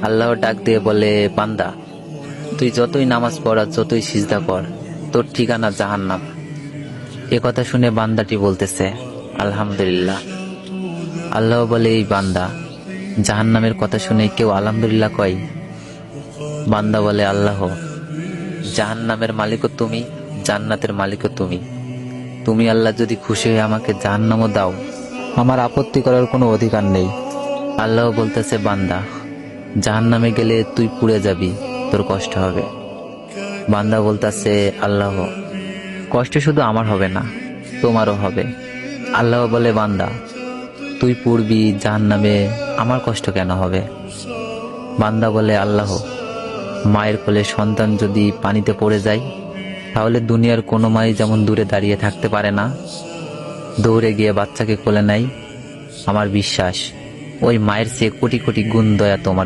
আল্লাহ ডাক দিয়ে বলে, বান্দা, তুই যতই নামাজ পড় আর যতই সিজদা কর, তোর ঠিকানা জাহান্নাম। এ কথা শুনে বান্দাটি বলতেছে, আলহামদুলিল্লাহ। আল্লাহ বলে, এই বান্দা, জাহান্নামের কথা শুনে কেউ আলহামদুলিল্লাহ কয়? বান্দা বলে, আল্লাহ, জাহান্নামের মালিকও তুমি, জান্নাতের মালিকও তুমি। তুমি আল্লাহ যদি খুশি হয়ে আমাকে জাহান্নামও দাও, আমার আপত্তি করার কোনো অধিকার নেই। আল্লাহ বলতেছে, বান্দা, জাহান্নামে গেলে তুই পুড়ে যাবি, তোর কষ্ট হবে। বান্দা বলতেছে, আল্লাহ, কষ্ট শুধু আমার হবে না, তোমারও হবে। আল্লাহ বলে, বান্দা, তুই পুড়বি জাহান্নামে, আমার কষ্ট কেন হবে? বান্দা বলে, আল্লাহ, মায়ের কোলে সন্তান যদি পানিতে পড়ে যায়, তাহলে দুনিয়ার কোনো মাই যেমন দূরে দাঁড়িয়ে থাকতে পারে না, দৌড়ে গিয়ে বাচ্চাকে কোলে নেয়, আমার বিশ্বাস ওই মায়ের চেয়ে কোটি কোটি গুণ দয়া তোমার